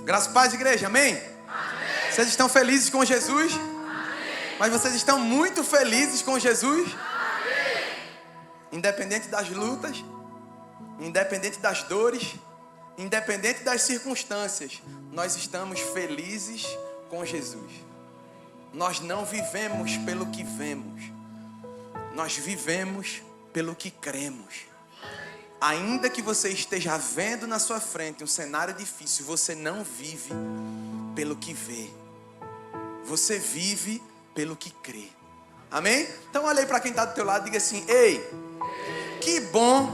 Graças a paz, igreja, amém? Amém. Vocês estão felizes com Jesus? Amém. Mas vocês estão muito felizes com Jesus? Amém. Independente das lutas, independente das dores, independente das circunstâncias, nós estamos felizes com Jesus. Nós não vivemos pelo que vemos, nós vivemos pelo que cremos. Ainda que você esteja vendo na sua frente um cenário difícil, você não vive pelo que vê. Você vive pelo que crê. Amém? Então olha aí para quem está do teu lado e diga assim: ei, que bom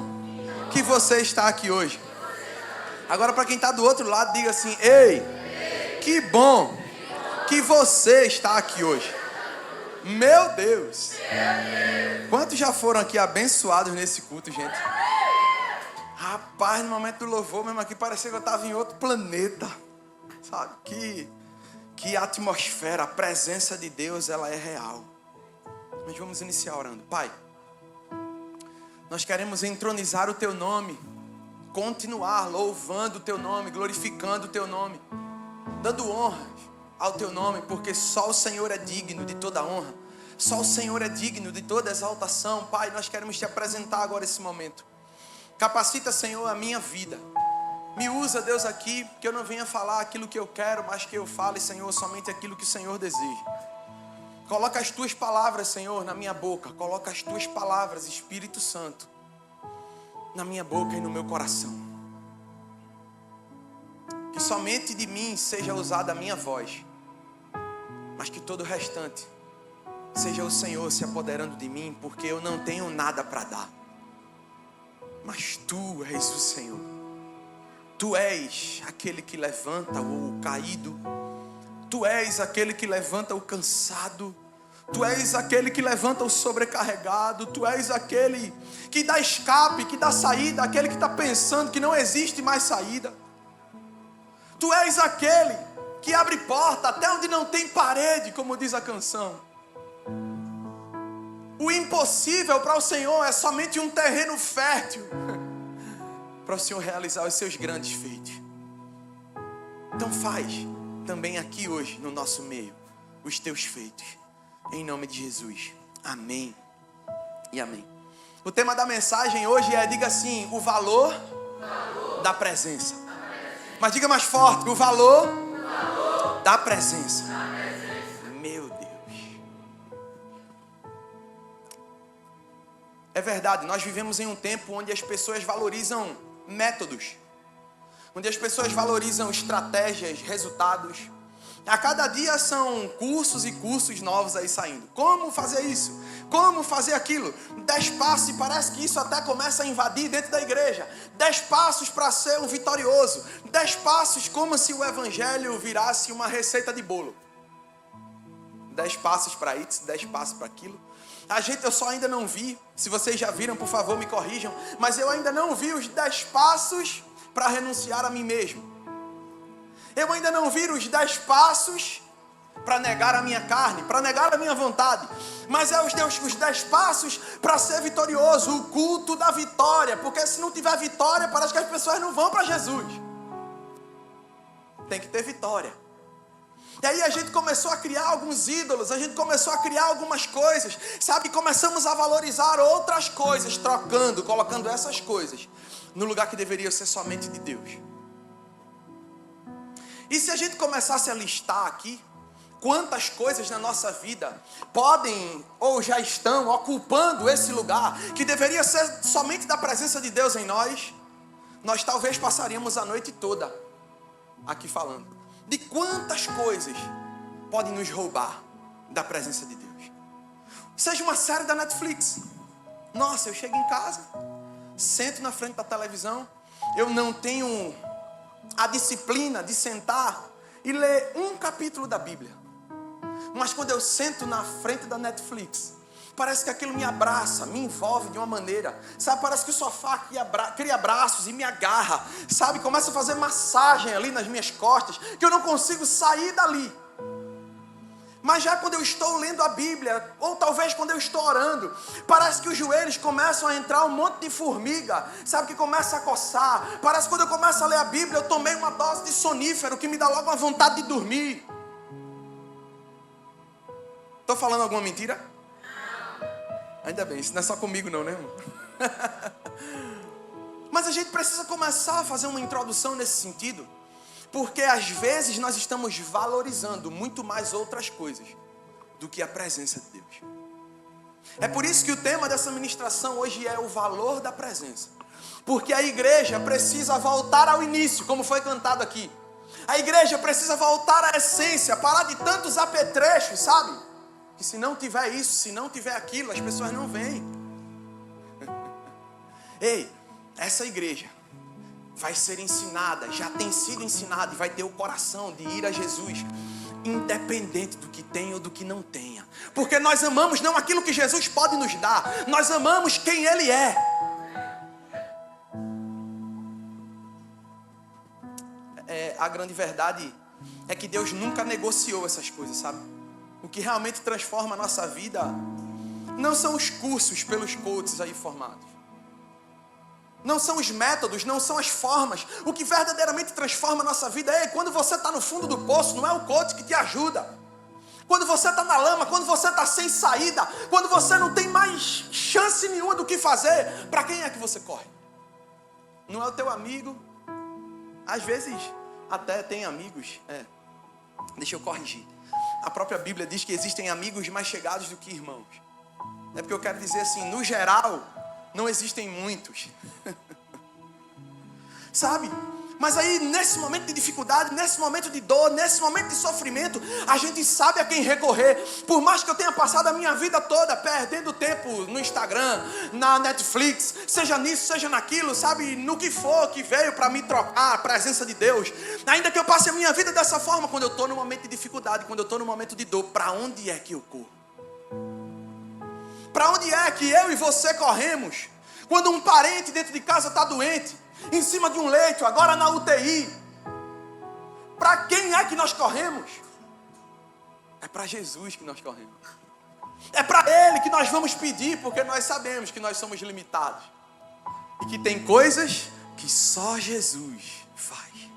que você está aqui hoje. Agora para quem está do outro lado, diga assim: ei, que bom que você está aqui hoje. Meu Deus. Quantos já foram aqui abençoados nesse culto, gente? Rapaz, no momento do louvor, mesmo aqui, parecia que eu estava em outro planeta. Sabe? Que atmosfera, a presença de Deus, ela é real. Mas vamos iniciar orando. Pai, nós queremos entronizar o Teu nome, continuar louvando o Teu nome, glorificando o Teu nome, dando honras ao Teu nome, porque só o Senhor é digno de toda honra, só o Senhor é digno de toda exaltação. Pai, nós queremos Te apresentar agora esse momento. Capacita, Senhor, a minha vida. Me usa, Deus, aqui, que eu não venha falar aquilo que eu quero, mas que eu fale, Senhor, somente aquilo que o Senhor deseja. Coloca as Tuas palavras, Senhor, na minha boca. Coloca as Tuas palavras, Espírito Santo, na minha boca e no meu coração. Que somente de mim seja usada a minha voz, mas que todo o restante seja o Senhor se apoderando de mim, porque eu não tenho nada para dar. Mas Tu és o Senhor. Tu és aquele que levanta o caído. Tu és aquele que levanta o cansado. Tu és aquele que levanta o sobrecarregado. Tu és aquele que dá escape, que dá saída. Aquele que está pensando que não existe mais saída. Tu és aquele que abre porta até onde não tem parede, como diz a canção. O impossível para o Senhor é somente um terreno fértil para o Senhor realizar os seus grandes feitos. Então faz também aqui hoje no nosso meio os teus feitos, em nome de Jesus, amém e amém. O tema da mensagem hoje é, diga assim, o valor da presença. Mas diga mais forte, o valor da presença. Meu Deus. É verdade, nós vivemos em um tempo onde as pessoas valorizam métodos, onde as pessoas valorizam estratégias, resultados. A cada dia são cursos e cursos novos aí saindo. Como fazer isso? Como fazer aquilo? 10 passos, e parece que isso até começa a invadir dentro da igreja. 10 passos para ser um vitorioso. 10 passos como se o evangelho virasse uma receita de bolo. 10 passos para isso, 10 passos para aquilo. Eu só ainda não vi, se vocês já viram, por favor, me corrijam, mas eu ainda não vi os 10 passos para renunciar a mim mesmo. Eu ainda não vi os 10 passos para negar a minha carne, para negar a minha vontade, mas é os 10 passos para ser vitorioso, o culto da vitória, porque se não tiver vitória, parece que as pessoas não vão para Jesus. Tem que ter vitória. E aí a gente começou a criar alguns ídolos, a gente começou a criar algumas coisas, sabe? Começamos a valorizar outras coisas, trocando, colocando essas coisas no lugar que deveria ser somente de Deus. E se a gente começasse a listar aqui, quantas coisas na nossa vida podem ou já estão ocupando esse lugar, que deveria ser somente da presença de Deus em nós, nós talvez passaríamos a noite toda aqui falando. De quantas coisas podem nos roubar da presença de Deus. Seja uma série da Netflix. Nossa, eu chego em casa, sento na frente da televisão, eu não tenho a disciplina de sentar e ler um capítulo da Bíblia. Mas quando eu sento na frente da Netflix, parece que aquilo me abraça, me envolve de uma maneira, sabe, parece que o sofá cria braços e me agarra, sabe, começa a fazer massagem ali nas minhas costas, que eu não consigo sair dali. Mas já quando eu estou lendo a Bíblia, ou talvez quando eu estou orando, parece que os joelhos começam a entrar um monte de formiga, sabe, que começa a coçar. Parece que quando eu começo a ler a Bíblia, eu tomei uma dose de sonífero, que me dá logo uma vontade de dormir. Estou falando alguma mentira? Ainda bem, isso não é só comigo não, né, irmão? Mas a gente precisa começar a fazer uma introdução nesse sentido, porque às vezes nós estamos valorizando muito mais outras coisas do que a presença de Deus. É por isso que o tema dessa ministração hoje é o valor da presença. Porque a igreja precisa voltar ao início, como foi cantado aqui. A igreja precisa voltar à essência, parar de tantos apetrechos, sabe? Que se não tiver isso, se não tiver aquilo, as pessoas não vêm. Ei, essa igreja vai ser ensinada, já tem sido ensinada e vai ter o coração de ir a Jesus, independente do que tem ou do que não tenha. Porque nós amamos não aquilo que Jesus pode nos dar, nós amamos quem Ele é. A grande verdade é que Deus nunca negociou essas coisas, sabe? O que realmente transforma a nossa vida não são os cursos pelos coaches aí formados. Não são os métodos, não são as formas. O que verdadeiramente transforma a nossa vida é quando você está no fundo do poço, não é o coach que te ajuda. Quando você está na lama, quando você está sem saída, quando você não tem mais chance nenhuma do que fazer, para quem é que você corre? Não é o teu amigo. Às vezes até tem amigos. Deixa eu corrigir. A própria Bíblia diz que existem amigos mais chegados do que irmãos. É porque eu quero dizer assim, no geral, não existem muitos. Sabe? Mas aí nesse momento de dificuldade, nesse momento de dor, nesse momento de sofrimento, a gente sabe a quem recorrer. Por mais que eu tenha passado a minha vida toda perdendo tempo no Instagram, na Netflix, seja nisso, seja naquilo, sabe? No que for que veio para me trocar a presença de Deus. Ainda que eu passe a minha vida dessa forma, quando eu estou no momento de dificuldade, quando eu estou no momento de dor, para onde é que eu corro? Para onde é que eu e você corremos? Quando um parente dentro de casa está doente, em cima de um leito, agora na UTI. Para quem é que nós corremos? É para Jesus que nós corremos. É para Ele que nós vamos pedir, porque nós sabemos que nós somos limitados. E que tem coisas que só Jesus faz.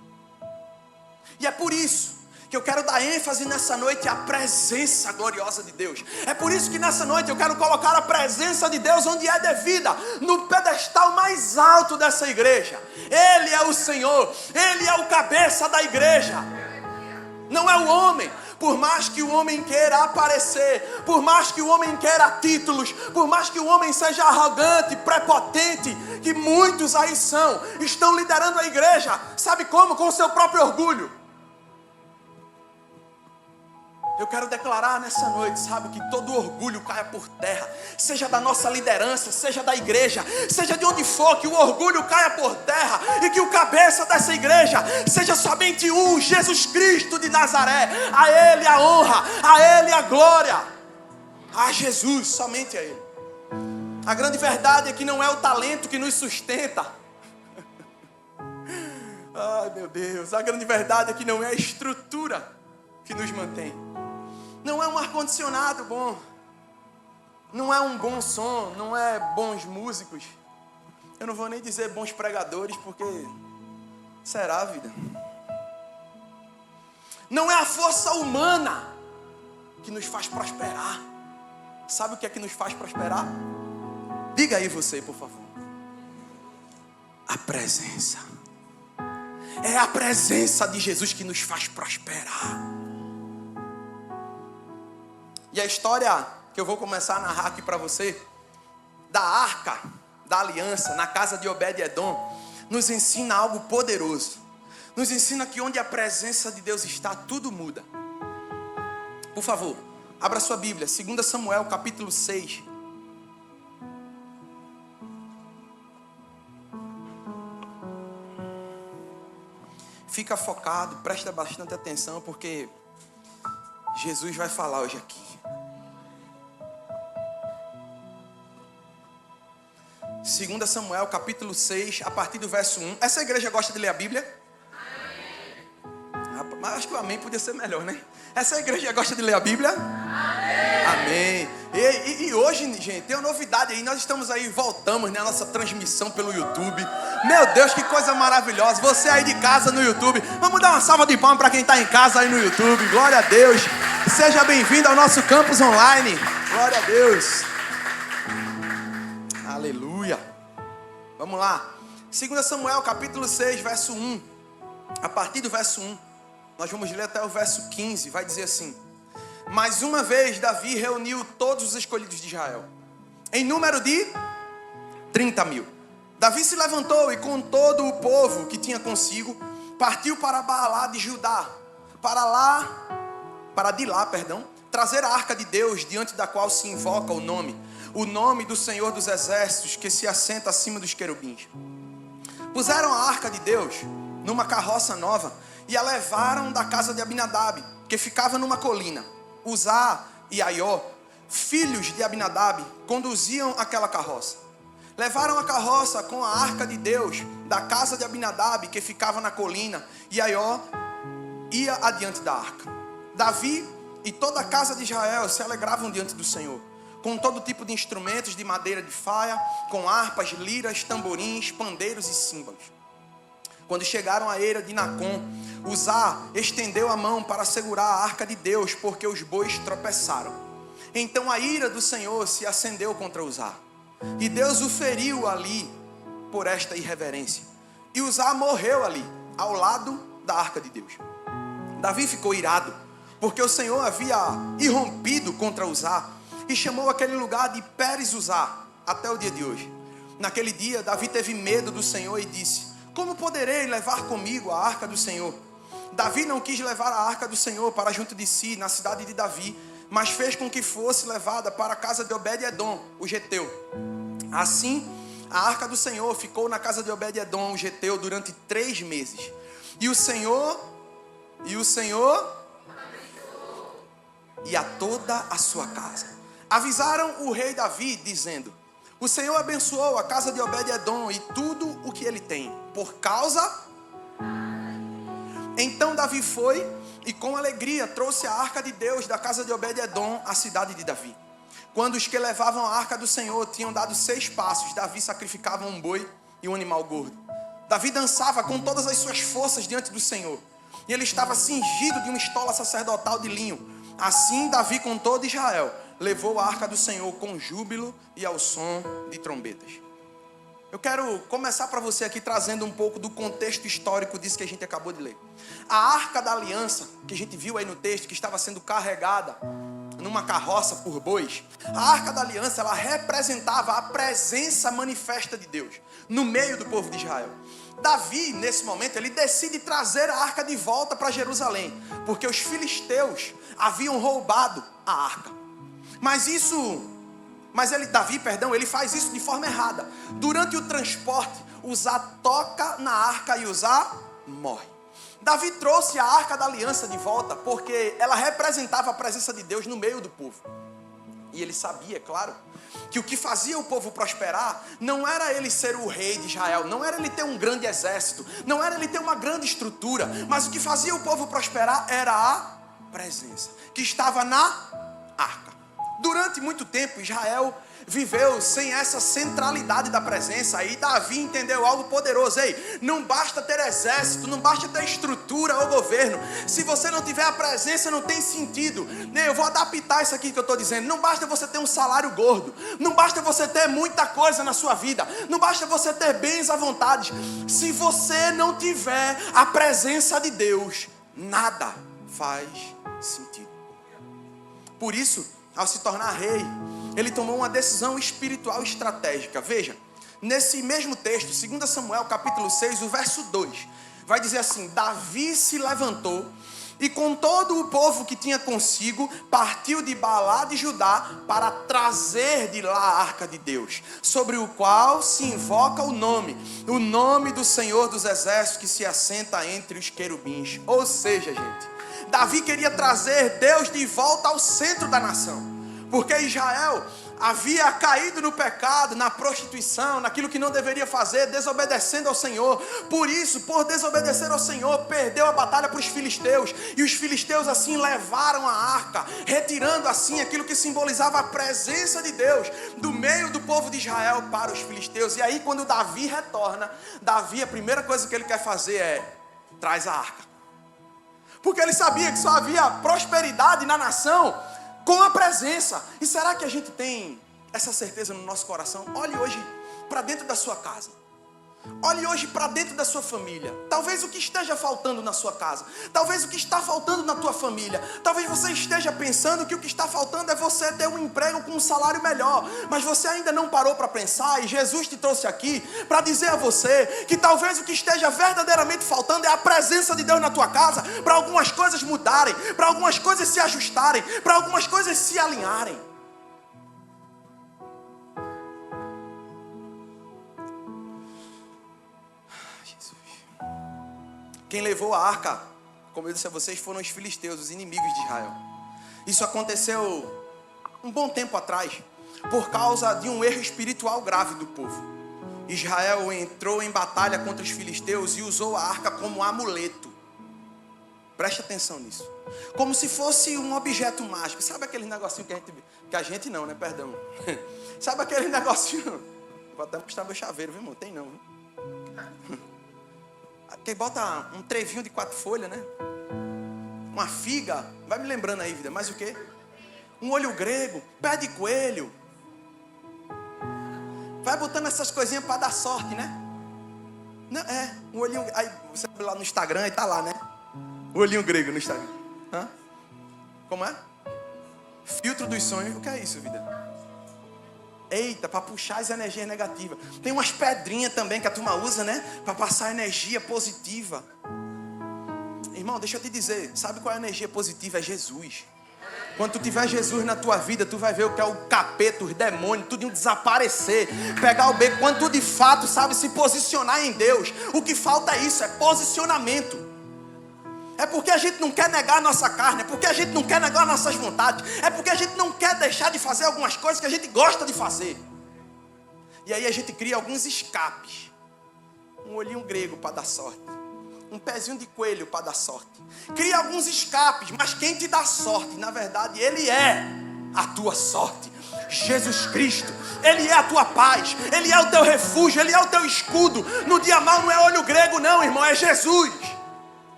E é por isso que eu quero dar ênfase nessa noite à presença gloriosa de Deus. É por isso que nessa noite eu quero colocar a presença de Deus onde é devida, no pedestal mais alto dessa igreja. Ele é o Senhor, Ele é o cabeça da igreja, não é o homem. Por mais que o homem queira aparecer, por mais que o homem queira títulos, por mais que o homem seja arrogante, prepotente, que muitos aí estão liderando a igreja, sabe como? Com o seu próprio orgulho. Eu quero declarar nessa noite, sabe, que todo orgulho caia por terra, seja da nossa liderança, seja da igreja, seja de onde for, que o orgulho caia por terra e que o cabeça dessa igreja seja somente um, Jesus Cristo de Nazaré. A Ele a honra, a Ele a glória, a Jesus, somente a Ele. A grande verdade é que não é o talento que nos sustenta. Ai meu Deus, a grande verdade é que não é a estrutura que nos mantém. Não é um ar-condicionado bom, não é um bom som, não é bons músicos. Eu não vou nem dizer bons pregadores, porque será a vida. Não é a força humana que nos faz prosperar. Sabe o que é que nos faz prosperar? Diga aí você, por favor. A presença. É a presença de Jesus que nos faz prosperar. E a história que eu vou começar a narrar aqui para você, da arca da aliança, na casa de Obed-Edom, nos ensina algo poderoso. Nos ensina que onde a presença de Deus está, tudo muda. Por favor, abra sua Bíblia, 2 Samuel, capítulo 6. Fica focado, presta bastante atenção, porque Jesus vai falar hoje aqui. 2 Samuel, capítulo 6, a partir do verso 1. Essa igreja gosta de ler a Bíblia? Mas acho que o amém podia ser melhor, né? Essa igreja gosta de ler a Bíblia? Amém. E hoje, gente, tem uma novidade aí. Nós estamos aí, voltamos, né? A nossa transmissão pelo YouTube. Meu Deus, que coisa maravilhosa. Você aí de casa no YouTube. Vamos dar uma salva de palmas para quem está em casa aí no YouTube. Glória a Deus. Seja bem-vindo ao nosso campus online. Glória a Deus. Aleluia. Vamos lá. 2 Samuel, capítulo 6, verso 1. A partir do verso 1. Nós vamos ler até o verso 15. Vai dizer assim: mais uma vez Davi reuniu todos os escolhidos de Israel, em número de 30.000. Davi se levantou e com todo o povo que tinha consigo, partiu para Baalá de Judá, para de lá, trazer a arca de Deus, diante da qual se invoca o nome do Senhor dos Exércitos, que se assenta acima dos querubins. Puseram a arca de Deus numa carroça nova e a levaram da casa de Abinadab, que ficava numa colina. Uzá e Aió, filhos de Abinadab, conduziam aquela carroça. Levaram a carroça com a arca de Deus da casa de Abinadab, que ficava na colina, e Aió ia adiante da arca. Davi e toda a casa de Israel se alegravam diante do Senhor, com todo tipo de instrumentos de madeira de faia, com harpas, liras, tamborins, pandeiros e símbolos. Quando chegaram à eira de Nacon, Uzá estendeu a mão para segurar a arca de Deus, porque os bois tropeçaram. Então a ira do Senhor se acendeu contra Uzá, e Deus o feriu ali por esta irreverência. E Uzá morreu ali, ao lado da arca de Deus. Davi ficou irado, porque o Senhor havia irrompido contra Uzá, e chamou aquele lugar de Pérez Uzá, até o dia de hoje. Naquele dia, Davi teve medo do Senhor e disse: como poderei levar comigo a arca do Senhor? Davi não quis levar a arca do Senhor para junto de si, na cidade de Davi, mas fez com que fosse levada para a casa de Obed-edom, o geteu. Assim, a arca do Senhor ficou na casa de Obed-edom, o geteu, durante 3 meses. E o Senhor e a toda a sua casa avisaram o rei Davi, dizendo: o Senhor abençoou a casa de Obed-edom e tudo o que ele tem, por causa... Então Davi foi e com alegria trouxe a arca de Deus da casa de Obed-edom à cidade de Davi. Quando os que levavam a arca do Senhor tinham dado 6 passos, Davi sacrificava um boi e um animal gordo. Davi dançava com todas as suas forças diante do Senhor, e ele estava cingido de uma estola sacerdotal de linho. Assim Davi, com todo Israel, levou a arca do Senhor com júbilo e ao som de trombetas. Eu quero começar para você aqui trazendo um pouco do contexto histórico disso que a gente acabou de ler. A arca da aliança, que a gente viu aí no texto, que estava sendo carregada numa carroça por bois. A arca da aliança, ela representava a presença manifesta de Deus no meio do povo de Israel. Davi, nesse momento, ele decide trazer a arca de volta para Jerusalém, porque os filisteus haviam roubado a arca. Davi faz isso de forma errada. Durante o transporte, Uzá toca na arca e Uzá morre. Davi trouxe a arca da aliança de volta, porque ela representava a presença de Deus no meio do povo. E ele sabia, claro, que o que fazia o povo prosperar não era ele ser o rei de Israel, não era ele ter um grande exército, não era ele ter uma grande estrutura, mas o que fazia o povo prosperar era a presença que estava na arca. Durante muito tempo, Israel viveu sem essa centralidade da presença. Aí Davi entendeu algo poderoso. Ei, não basta ter exército, não basta ter estrutura ou governo. Se você não tiver a presença, não tem sentido. Eu vou adaptar isso aqui que eu estou dizendo. Não basta você ter um salário gordo, não basta você ter muita coisa na sua vida, não basta você ter bens à vontade. Se você não tiver a presença de Deus, nada faz sentido. Por isso, ao se tornar rei, ele tomou uma decisão espiritual estratégica. Veja, nesse mesmo texto, 2 Samuel capítulo 6, o verso 2, vai dizer assim: Davi se levantou e com todo o povo que tinha consigo, partiu de Baalá de Judá para trazer de lá a arca de Deus, sobre o qual se invoca o nome do Senhor dos Exércitos, que se assenta entre os querubins. Ou seja, gente, Davi queria trazer Deus de volta ao centro da nação, porque Israel havia caído no pecado, na prostituição, naquilo que não deveria fazer, desobedecendo ao Senhor. Por isso, por desobedecer ao Senhor, perdeu a batalha para os filisteus. E os filisteus assim levaram a arca, retirando assim aquilo que simbolizava a presença de Deus do meio do povo de Israel para os filisteus. E aí quando Davi retorna, Davi, a primeira coisa que ele quer fazer é: traz a arca. Porque ele sabia que só havia prosperidade na nação com a presença. E será que a gente tem essa certeza no nosso coração? Olhe hoje para dentro da sua casa. Olhe hoje para dentro da sua família. Talvez o que esteja faltando na sua casa, talvez o que está faltando na tua família, talvez você esteja pensando que o que está faltando é você ter um emprego com um salário melhor, mas você ainda não parou para pensar, e Jesus te trouxe aqui para dizer a você que talvez o que esteja verdadeiramente faltando é a presença de Deus na tua casa, para algumas coisas mudarem, para algumas coisas se ajustarem, para algumas coisas se alinharem. Quem levou a arca, como eu disse a vocês, foram os filisteus, os inimigos de Israel. Isso aconteceu um bom tempo atrás, por causa de um erro espiritual grave do povo. Israel entrou em batalha contra os filisteus e usou a arca como amuleto. Preste atenção nisso. Como se fosse um objeto mágico. Sabe aquele negocinho que a gente não, né? Perdão. Sabe aquele negocinho... Vou até mostrar meu chaveiro, viu, irmão? Tem não, viu? Quem bota um trevinho de 4 folhas, né? Uma figa. Vai me lembrando aí, vida. Mais o quê? Um olho grego. Pé de coelho. Vai botando essas coisinhas para dar sorte, né? Não, um olhinho... Aí você abre lá no Instagram e tá lá, né? O olhinho grego no Instagram. Hã? Como é? Filtro dos sonhos. O que é isso, vida? Eita, para puxar as energias negativas. Tem umas pedrinhas também que a turma usa, né? Para passar energia positiva. Irmão, deixa eu te dizer. Sabe qual é a energia positiva? É Jesus. Quando tu tiver Jesus na tua vida, tu vai ver o que é o capeta, os demônios, tudo desaparecer. Pegar o beco. Quando tu de fato sabe se posicionar em Deus, o que falta é isso, é posicionamento. É porque a gente não quer negar a nossa carne, é porque a gente não quer negar nossas vontades, é porque a gente não quer deixar de fazer algumas coisas que a gente gosta de fazer. E aí a gente cria alguns escapes. Um olhinho grego para dar sorte, um pezinho de coelho para dar sorte. Cria alguns escapes, mas quem te dá sorte, na verdade, Ele é a tua sorte. Jesus Cristo, Ele é a tua paz, Ele é o teu refúgio, Ele é o teu escudo. No dia mau não é olho grego não, irmão, é Jesus.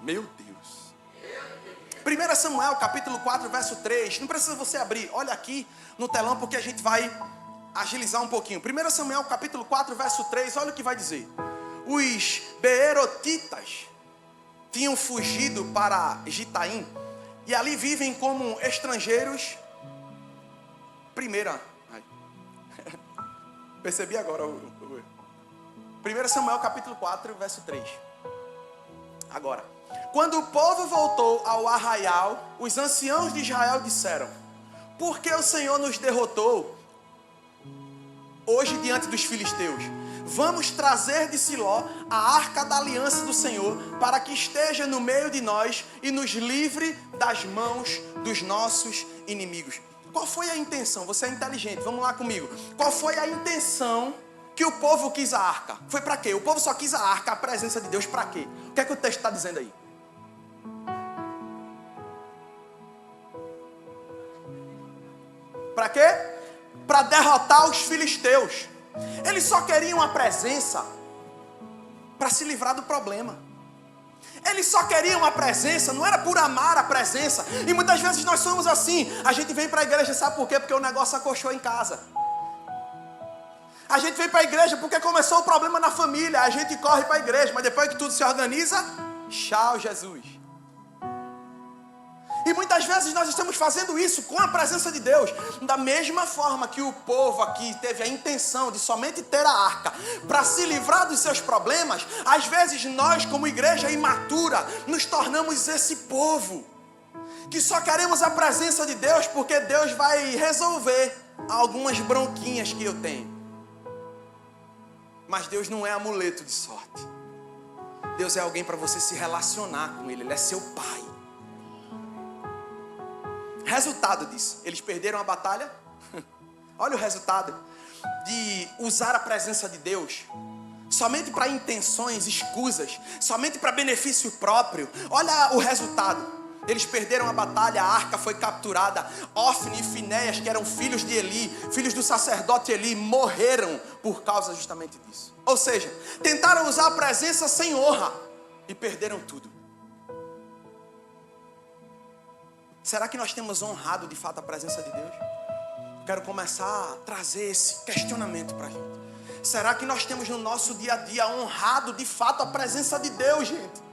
Meu Deus. 1 Samuel capítulo 4 verso 3. Não precisa você abrir, olha aqui no telão porque a gente vai agilizar um pouquinho. 1 Samuel capítulo 4 verso 3, olha o que vai dizer. Os beerotitas tinham fugido para Gitaim e ali vivem como estrangeiros. Percebi agora 1 Samuel capítulo 4 verso 3. Agora, quando o povo voltou ao arraial, os anciãos de Israel disseram: por que o Senhor nos derrotou hoje diante dos filisteus? Vamos trazer de Siló a arca da aliança do Senhor, para que esteja no meio de nós e nos livre das mãos dos nossos inimigos. Qual foi a intenção? Você é inteligente, vamos lá comigo. Qual foi a intenção que o povo quis a arca? Foi para quê? O povo só quis a arca, a presença de Deus, para quê? O que é que o texto está dizendo aí? Para quê? Para derrotar os filisteus. Eles só queriam a presença para se livrar do problema. Eles só queriam a presença, não era por amar a presença. E muitas vezes nós somos assim. A gente vem para a igreja, sabe por quê? Porque o negócio acolchou em casa. A gente vem para a igreja porque começou o problema na família. A gente corre para a igreja, mas depois que tudo se organiza, tchau, Jesus. E muitas vezes nós estamos fazendo isso com a presença de Deus. Da mesma forma que o povo aqui teve a intenção de somente ter a arca para se livrar dos seus problemas, às vezes nós, como igreja imatura, nos tornamos esse povo que só queremos a presença de Deus porque Deus vai resolver algumas bronquinhas que eu tenho. Mas Deus não é amuleto de sorte. Deus é alguém para você se relacionar com Ele. Ele é seu Pai. resultado disso. Eles perderam a batalha. Olha o resultado de usar a presença de Deus somente para intenções escusas, somente para benefício próprio. Olha o resultado. Eles perderam a batalha, a arca foi capturada. Ofni e Finéias, que eram filhos de Eli, filhos do sacerdote Eli, morreram por causa justamente disso. Ou seja, tentaram usar a presença sem honra e perderam tudo. Será que nós temos honrado de fato a presença de Deus? Quero começar a trazer esse questionamento para a gente. Será que nós temos no nosso dia a dia honrado de fato a presença de Deus, gente?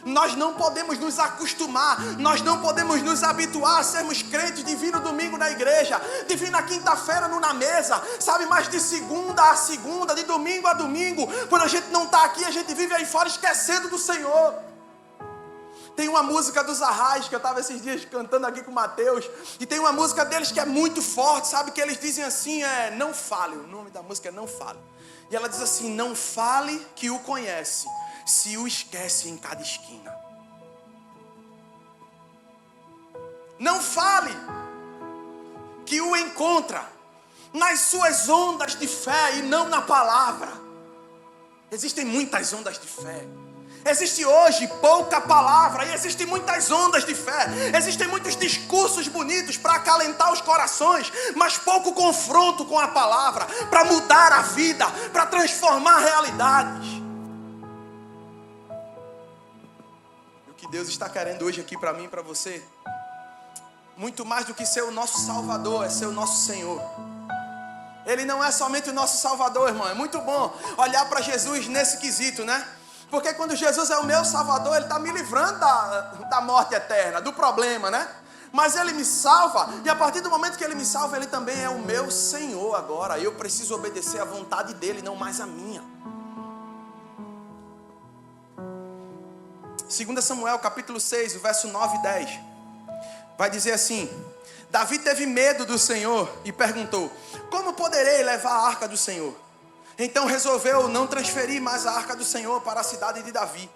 Nós não podemos nos acostumar, nós não podemos nos habituar a sermos crentes de vir no domingo na igreja, de vir na quinta-feira na mesa, sabe, mas de segunda a segunda, de domingo a domingo. Quando a gente não está aqui, a gente vive aí fora esquecendo do Senhor. Tem uma música dos Arrais, que eu estava esses dias cantando aqui com o Mateus, e tem uma música deles que é muito forte, sabe, que eles dizem assim, não fale, o nome da música é Não Fale. E ela diz assim, não fale que o conhece, se o esquece em cada esquina. Não fale que o encontra nas suas ondas de fé e não na palavra. Existem muitas ondas de fé. Existe hoje pouca palavra e existem muitas ondas de fé. Existem muitos discursos bonitos para acalentar os corações, mas pouco confronto com a palavra, para mudar a vida, para transformar realidades. E o que Deus está querendo hoje aqui para mim e para você, muito mais do que ser o nosso Salvador, é ser o nosso Senhor. Ele não é somente o nosso Salvador, irmão. É muito bom olhar para Jesus nesse quesito, né? Porque quando Jesus é o meu Salvador, Ele está me livrando da morte eterna, do problema, né? Mas Ele me salva, e a partir do momento que Ele me salva, Ele também é o meu Senhor agora. Eu preciso obedecer à vontade dEle, não mais a minha. 2 Samuel, capítulo 6, o verso 9 e 10. Vai dizer assim: Davi teve medo do Senhor e perguntou, como poderei levar a arca do Senhor? Então resolveu não transferir mais a arca do Senhor para a cidade de Davi.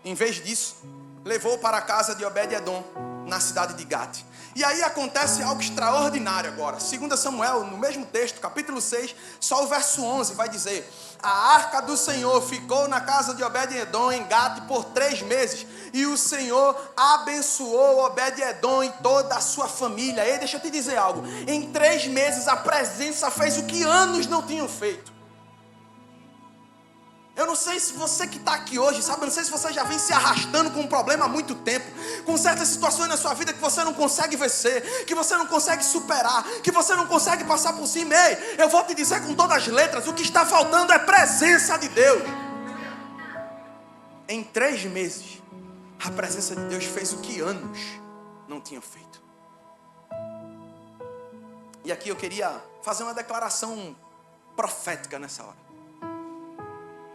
Em vez disso, levou para a casa de Obed-Edom, na cidade de Gate. E aí acontece algo extraordinário agora. 2 Samuel, no mesmo texto, capítulo 6, só o verso 11 vai dizer: a arca do Senhor ficou na casa de Obed-Edom em Gate por 3 meses. E o Senhor abençoou Obed-Edom e toda a sua família. E deixa eu te dizer algo. Em 3 meses a presença fez o que anos não tinham feito. Eu não sei se você que está aqui hoje, sabe? Eu não sei se você já vem se arrastando com um problema há muito tempo, com certas situações na sua vida que você não consegue vencer, que você não consegue superar, que você não consegue passar por cima. Ei, eu vou te dizer com todas as letras, o que está faltando é presença de Deus. Em 3 meses, a presença de Deus fez o que anos não tinham feito. E aqui eu queria fazer uma declaração profética nessa hora.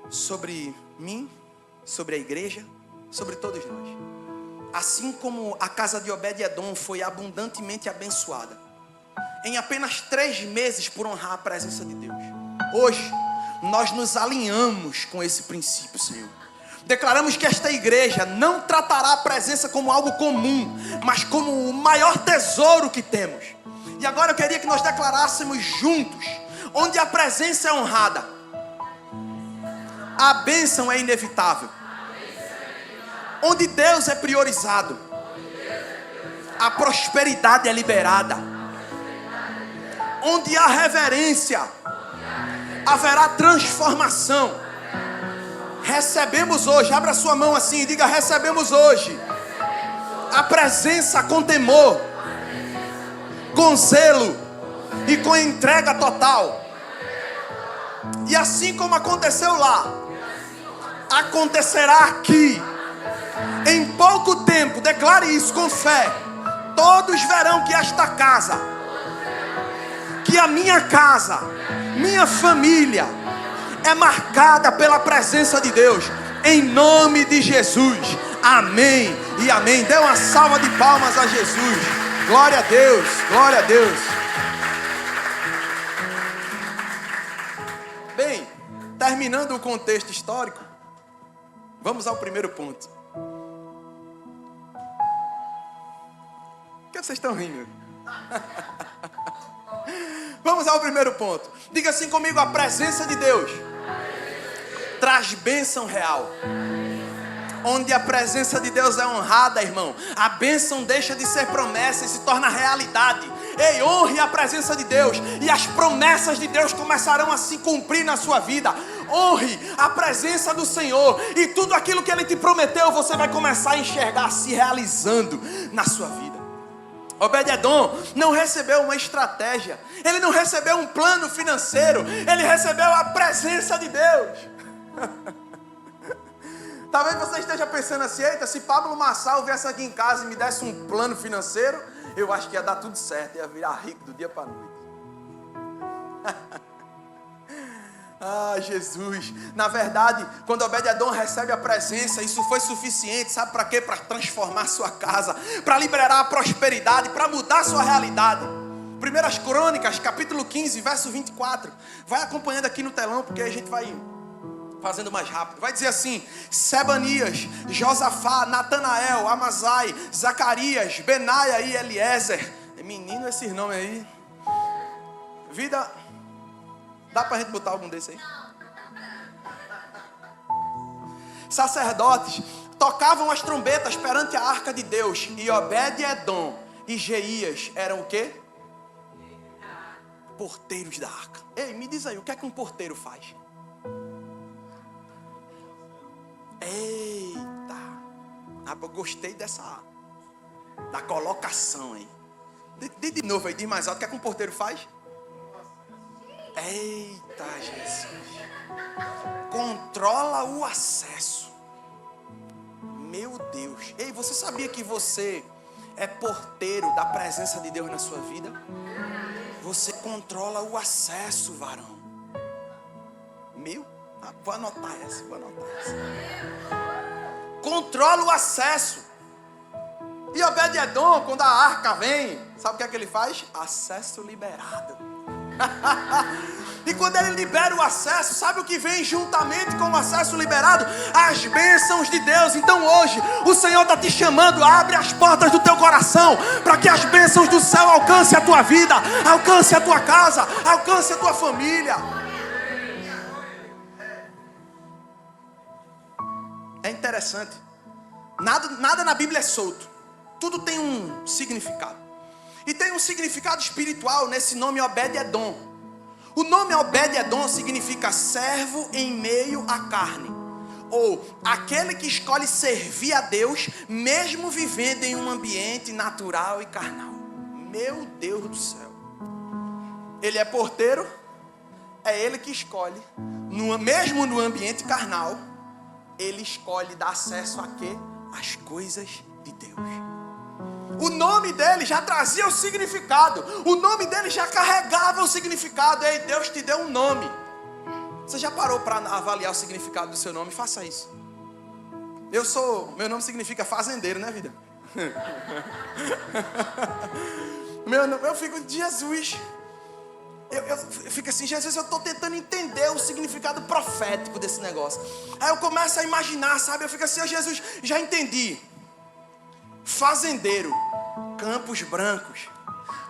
Sobre mim, sobre a igreja, sobre todos nós. Assim como a casa de Obed-Edom foi abundantemente abençoada, em apenas 3 meses por honrar a presença de Deus, hoje nós nos alinhamos com esse princípio, Senhor. Declaramos que esta igreja não tratará a presença como algo comum, mas como o maior tesouro que temos. E agora eu queria que nós declarássemos juntos: onde a presença é honrada, a bênção é inevitável. Onde Deus é priorizado, a prosperidade é liberada. Onde há reverência, haverá transformação. Recebemos hoje, abra sua mão assim e diga: recebemos hoje a presença com temor, com zelo e com entrega total. E assim como aconteceu lá, acontecerá aqui. Em pouco tempo, declare isso com fé. Todos verão que esta casa, que a minha casa, minha família é marcada pela presença de Deus. Em nome de Jesus. Amém e amém. Dê uma salva de palmas a Jesus. Glória a Deus, glória a Deus. Bem, terminando o contexto histórico, vamos ao primeiro ponto. vocês estão rindo? Vamos ao primeiro ponto. Diga assim comigo: a presença de Deus traz bênção real. Onde a presença de Deus é honrada, irmão, a bênção deixa de ser promessa e se torna realidade. Ei, honre a presença de Deus e as promessas de Deus começarão a se cumprir na sua vida. Honre a presença do Senhor e tudo aquilo que Ele te prometeu, você vai começar a enxergar se realizando na sua vida. Obed-edom não recebeu uma estratégia, ele não recebeu um plano financeiro, ele recebeu a presença de Deus. Talvez você esteja pensando assim: eita, se Pablo Marçal viesse aqui em casa e me desse um plano financeiro, eu acho que ia dar tudo certo, ia virar rico do dia para a noite. Ah, Jesus. Na verdade, quando Obed-edom recebe a presença, isso foi suficiente, sabe para quê? Para transformar sua casa, para liberar a prosperidade, para mudar a sua realidade. Primeiras Crônicas, capítulo 15, verso 24. Vai acompanhando aqui no telão, porque a gente vai fazendo mais rápido. Vai dizer assim: Sebanias, Josafá, Natanael, Amazai, Zacarias, Benaia e Eliezer. Menino, esses nomes aí. Vida... Dá pra gente botar algum desses aí? Sacerdotes tocavam as trombetas perante a arca de Deus. E Obed-edom e Jeías eram o quê? Porteiros da arca. Ei, me diz aí, o que é que um porteiro faz? Eita! Ah, eu gostei da colocação aí. De novo aí, diz mais alto. O que é que um porteiro faz? Eita, Jesus. Controla o acesso. Meu Deus. Ei, você sabia que você é porteiro da presença de Deus na sua vida? Você controla o acesso, varão. Vou anotar essa. Controla o acesso. E Obed-edom, quando a arca vem, sabe o que é que ele faz? Acesso liberado. E quando ele libera o acesso, sabe o que vem juntamente com o acesso liberado? As bênçãos de Deus. Então hoje o Senhor está te chamando: abre as portas do teu coração, para que as bênçãos do céu alcancem a tua vida, alcance a tua casa, alcance a tua família. É interessante, nada na Bíblia é solto, tudo tem um significado. E tem um significado espiritual nesse nome Obed-edom. O nome Obed-edom significa servo em meio à carne, ou aquele que escolhe servir a Deus mesmo vivendo em um ambiente natural e carnal. Meu Deus do céu. Ele é porteiro, é ele que escolhe, mesmo no ambiente carnal, ele escolhe dar acesso a quê? Às coisas de Deus. O nome dele já trazia o significado. O nome dele já carregava o significado. Ei, Deus te deu um nome. Você já parou para avaliar o significado do seu nome? Faça isso. Meu nome significa fazendeiro, né, vida? Eu fico de Jesus. Eu fico assim: Jesus, eu estou tentando entender o significado profético desse negócio. Aí eu começo a imaginar, sabe? Eu fico assim: oh, Jesus, já entendi. Fazendeiro, campos brancos.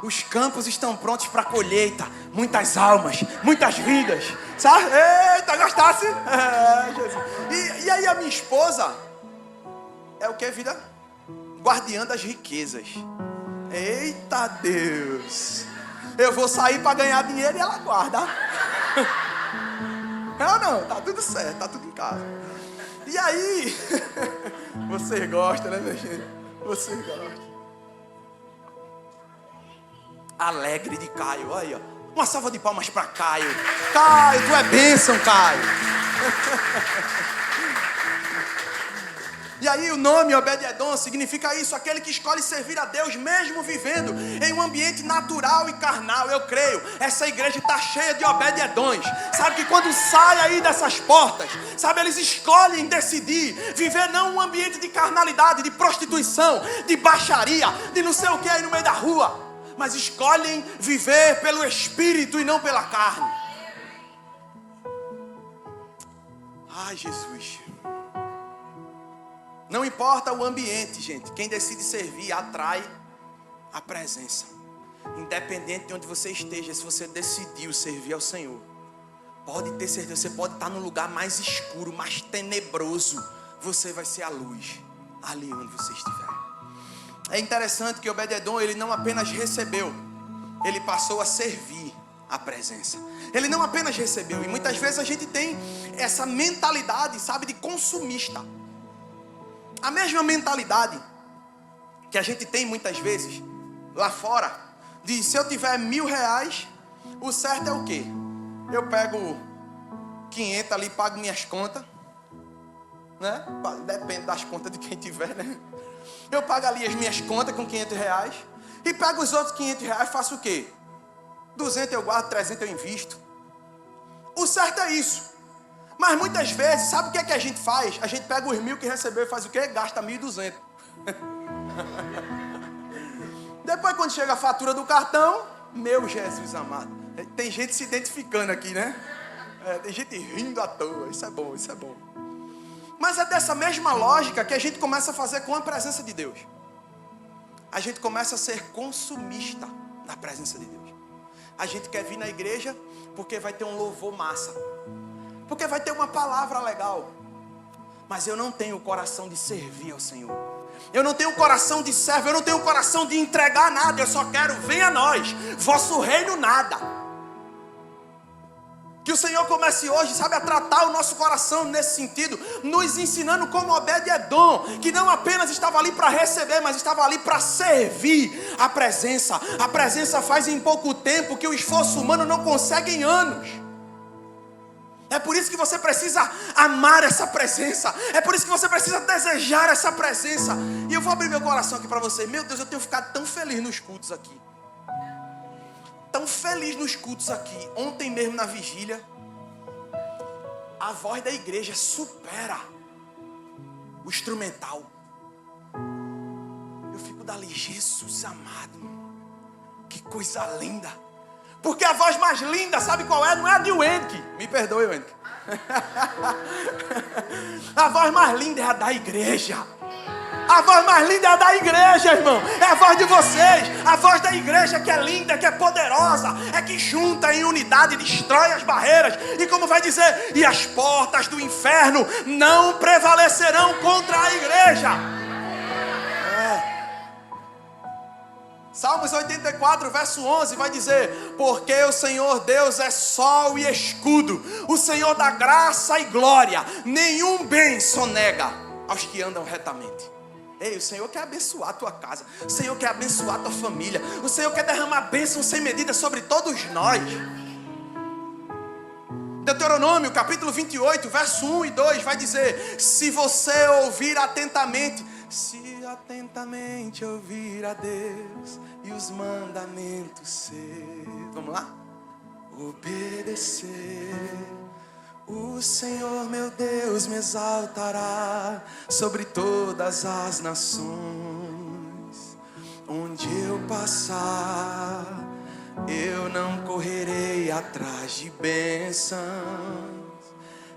Os campos estão prontos para colheita. Muitas almas, muitas vidas. Sabe? Eita, gostasse? Jesus. E aí a minha esposa é o que, vida? Guardiã das riquezas. Eita Deus. Eu vou sair para ganhar dinheiro e ela guarda. Não, tá tudo certo, tá tudo em casa. E aí, você gosta, né, minha gente? Você gosta. Alegre de Caio, olha aí, ó. Uma salva de palmas para Caio. Caio, tu é bênção, Caio. E aí o nome Obed-edom significa isso: aquele que escolhe servir a Deus mesmo vivendo em um ambiente natural e carnal. Eu creio, essa igreja está cheia de Obed-edoms. Sabe que quando sai aí dessas portas, sabe, eles escolhem decidir viver não um ambiente de carnalidade, de prostituição, de baixaria, de não sei o que aí no meio da rua, mas escolhem viver pelo Espírito e não pela carne. Ai, Jesus. Não importa o ambiente, gente. Quem decide servir atrai a presença. Independente de onde você esteja, se você decidiu servir ao Senhor, pode ter certeza, você pode estar no lugar mais escuro, mais tenebroso, você vai ser a luz ali onde você estiver. É interessante que Obed-Edom, ele não apenas recebeu, ele passou a servir a presença. Ele não apenas recebeu, e muitas vezes a gente tem essa mentalidade, sabe, de consumista. A mesma mentalidade que a gente tem muitas vezes lá fora, de se eu tiver R$1.000, o certo é o quê? Eu pego 500 ali, pago minhas contas, né? Depende das contas de quem tiver, né? Eu pago ali as minhas contas com R$500 e pego os outros R$500 e faço o quê? 200 eu guardo, 300 eu invisto. O certo é isso. Mas muitas vezes, sabe o que é que a gente faz? A gente pega os 1.000 que recebeu e faz o quê? Gasta 1.200. Depois, quando chega a fatura do cartão, meu Jesus amado. Tem gente se identificando aqui, né? Tem gente rindo à toa. Isso é bom, isso é bom. Mas é dessa mesma lógica que a gente começa a fazer com a presença de Deus. A gente começa a ser consumista na presença de Deus. A gente quer vir na igreja porque vai ter um louvor massa, porque vai ter uma palavra legal. Mas eu não tenho o coração de servir ao Senhor. Eu não tenho o coração de servo, eu não tenho o coração de entregar nada. Eu só quero, venha a nós, vosso reino nada. Que o Senhor comece hoje, sabe, a tratar o nosso coração nesse sentido, nos ensinando como Obed-Edom, que não apenas estava ali para receber, mas estava ali para servir a presença. A presença faz em pouco tempo que o esforço humano não consegue em anos. É por isso que você precisa amar essa presença. É por isso que você precisa desejar essa presença. E eu vou abrir meu coração aqui para você. Meu Deus, eu tenho ficado tão feliz nos cultos aqui. Tão feliz nos cultos aqui. Ontem mesmo na vigília, a voz da igreja supera o instrumental. Eu fico dali, Jesus amado, que coisa linda. Porque a voz mais linda, sabe qual é? Não é a de Wendy. Me perdoe, Wendy. A voz mais linda é a da igreja. A voz mais linda é a da igreja, irmão. É a voz de vocês. A voz da igreja que é linda, que é poderosa. É que junta em unidade, destrói as barreiras. E como vai dizer, e as portas do inferno não prevalecerão contra a igreja. Salmos 84, verso 11 vai dizer: porque o Senhor Deus é sol e escudo, o Senhor dá graça e glória, nenhum bem sonega aos que andam retamente. Ei, o Senhor quer abençoar a tua casa, o Senhor quer abençoar a tua família, o Senhor quer derramar bênção sem medida sobre todos nós. Deuteronômio capítulo 28, verso 1 e 2 vai dizer: se você ouvir atentamente, se atentamente ouvir a Deus e os mandamentos seus, vamos lá? Obedecer, o Senhor meu Deus me exaltará sobre todas as nações. Onde eu passar, eu não correrei atrás de bênçãos.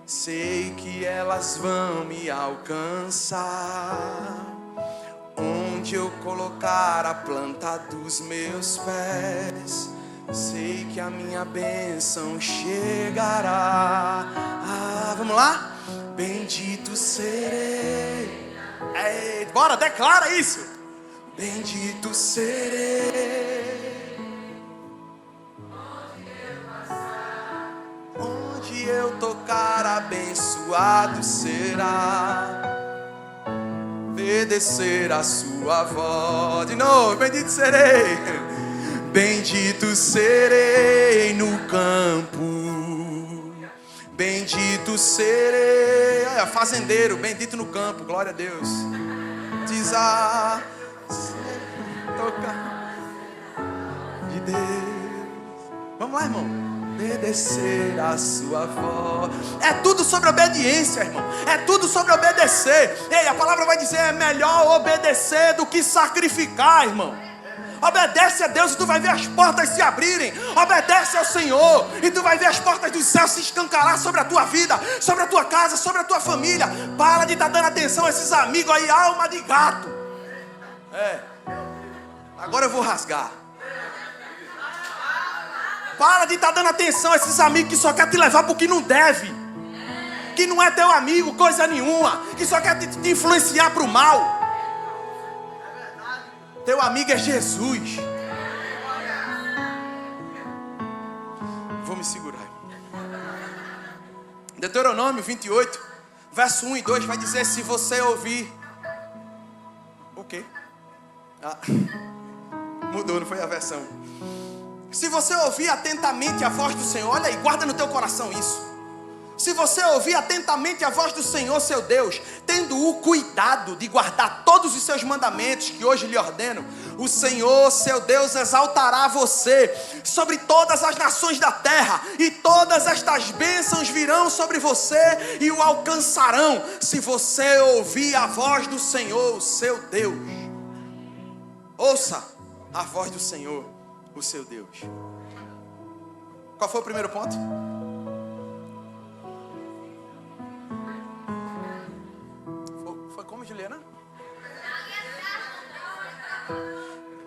Sei que elas vão me alcançar. Onde eu colocar a planta dos meus pés, sei que a minha bênção chegará. Vamos lá? Bendito serei. Bora, declara isso. Bendito serei. Onde eu tocar, abençoado será. Obedecer a sua voz. De novo, bendito serei. Bendito serei no campo. Bendito serei. Olha, fazendeiro, bendito no campo. Glória a Deus. Diz a tocar de Deus. Vamos lá, irmão. Obedecer a sua voz. É tudo sobre obediência, irmão. É tudo sobre obedecer. Ei, a palavra vai dizer: é melhor obedecer do que sacrificar, irmão. Obedece a Deus e tu vai ver as portas se abrirem. Obedece ao Senhor e tu vai ver as portas do céu se escancarar sobre a tua vida, sobre a tua casa, sobre a tua família. Para de estar dando atenção a esses amigos aí, alma de gato. Agora eu vou rasgar. Para de estar dando atenção a esses amigos que só querem te levar porque não deve. Que não é teu amigo, coisa nenhuma. Que só quer te influenciar para o mal. Teu amigo é Jesus. Vou me segurar. Deuteronômio 28, verso 1 e 2 vai dizer: se você ouvir... O quê? Mudou, não foi a versão. Se você ouvir atentamente a voz do Senhor, olha aí, guarda no teu coração isso. Se você ouvir atentamente a voz do Senhor, seu Deus, tendo o cuidado de guardar todos os seus mandamentos que hoje lhe ordeno, o Senhor, seu Deus, exaltará você sobre todas as nações da terra, e todas estas bênçãos virão sobre você e o alcançarão, se você ouvir a voz do Senhor, o seu Deus. Ouça a voz do Senhor, o seu Deus. Qual foi o primeiro ponto? Foi como, Juliana?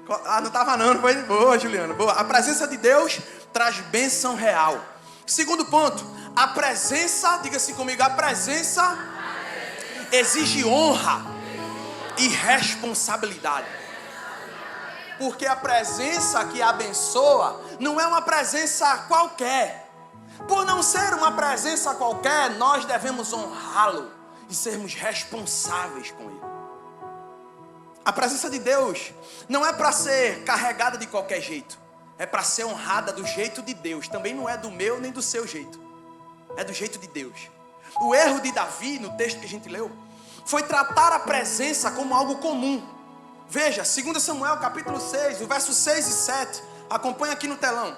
Não estava não foi? Boa, Juliana, boa. A presença de Deus traz bênção real. Segundo ponto, a presença, diga assim comigo, a presença exige honra e responsabilidade. Porque a presença que abençoa não é uma presença qualquer. Por não ser uma presença qualquer, nós devemos honrá-lo e sermos responsáveis com ele. A presença de Deus não é para ser carregada de qualquer jeito. É para ser honrada do jeito de Deus. Também não é do meu nem do seu jeito. É do jeito de Deus. O erro de Davi, no texto que a gente leu, foi tratar a presença como algo comum. Veja, 2 Samuel capítulo 6, o verso 6 e 7. Acompanha aqui no telão.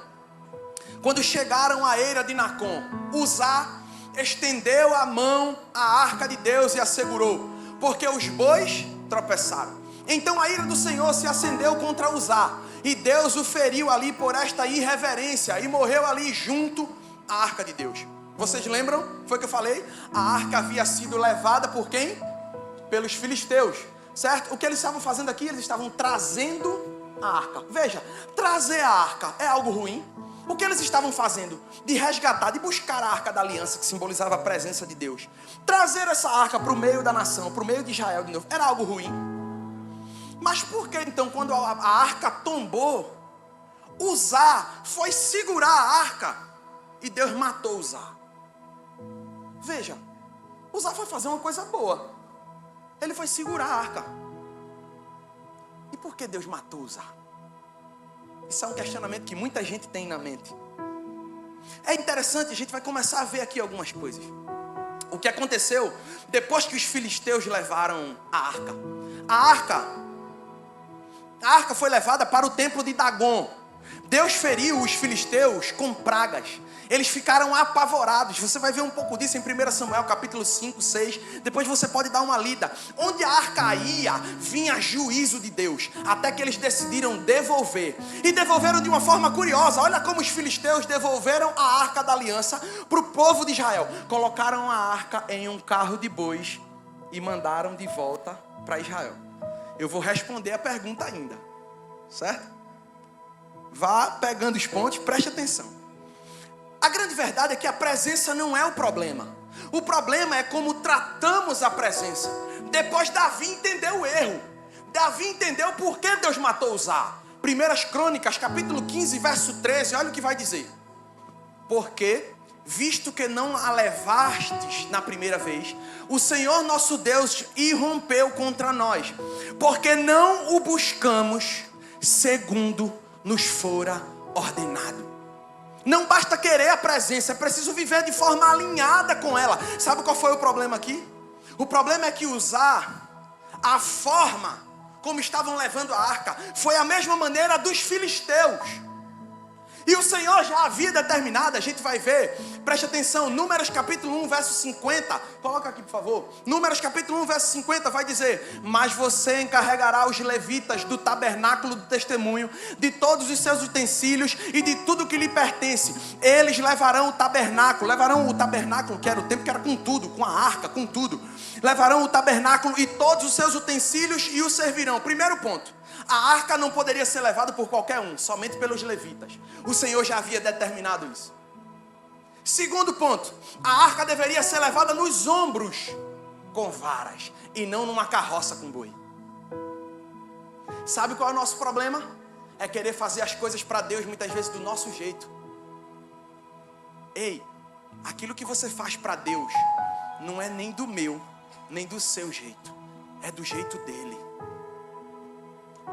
Quando chegaram à eira de Nacon, Uzá estendeu a mão à arca de Deus e a segurou, porque os bois tropeçaram. Então a ira do Senhor se acendeu contra Uzá, e Deus o feriu ali por esta irreverência, e morreu ali junto à arca de Deus. Vocês lembram? Foi o que eu falei? A arca havia sido levada por quem? Pelos filisteus, certo? O que eles estavam fazendo aqui? Eles estavam trazendo a arca. Veja, trazer a arca é algo ruim? O que eles estavam fazendo? De resgatar, de buscar a arca da aliança, que simbolizava a presença de Deus. Trazer essa arca para o meio da nação, para o meio de Israel de novo, era algo ruim? Mas por que então, quando a arca tombou, Uzá foi segurar a arca e Deus matou Uzá? Veja, Uzá foi fazer uma coisa boa. Ele foi segurar a arca. E por que Deus matou Uzá? Isso é um questionamento que muita gente tem na mente. É interessante, a gente vai começar a ver aqui algumas coisas. O que aconteceu depois que os filisteus levaram a arca? A arca foi levada para o templo de Dagon. Deus feriu os filisteus com pragas. Eles ficaram apavorados. Você vai ver um pouco disso em 1 Samuel capítulo 5, 6. Depois você pode dar uma lida. Onde a arca ia, vinha juízo de Deus. Até que eles decidiram devolver. E devolveram de uma forma curiosa. Olha como os filisteus devolveram a arca da aliança para o povo de Israel. Colocaram a arca em um carro de bois e mandaram de volta para Israel. Eu vou responder a pergunta ainda, certo? Vá pegando os pontos, preste atenção. A grande verdade é que a presença não é o problema. O problema é como tratamos a presença. Depois Davi entendeu o erro. Davi entendeu por que Deus matou Uzá. 1 Crônicas, capítulo 15, verso 13, olha o que vai dizer. Porque, visto que não a levastes na primeira vez, o Senhor nosso Deus irrompeu contra nós, porque não o buscamos segundo nos fora ordenado. Não basta querer a presença, é preciso viver de forma alinhada com ela. Sabe qual foi o problema aqui? O problema é que Uzá, a forma como estavam levando a arca, foi a mesma maneira dos filisteus. E o Senhor já havia determinado, a gente vai ver, preste atenção, Números capítulo 1, verso 50, coloca aqui por favor, Números capítulo 1, verso 50 vai dizer: mas você encarregará os levitas do tabernáculo do testemunho, de todos os seus utensílios e de tudo que lhe pertence. Eles levarão o tabernáculo, que era o templo que era com tudo, com a arca, com tudo. Levarão o tabernáculo e todos os seus utensílios e o servirão. Primeiro ponto. A arca não poderia ser levada por qualquer um, somente pelos levitas. O Senhor já havia determinado isso. Segundo ponto, a arca deveria ser levada nos ombros com varas e não numa carroça com boi. Sabe qual é o nosso problema? É querer fazer as coisas para Deus muitas vezes do nosso jeito. Ei, aquilo que você faz para Deus não é nem do meu, nem do seu jeito. É do jeito dele.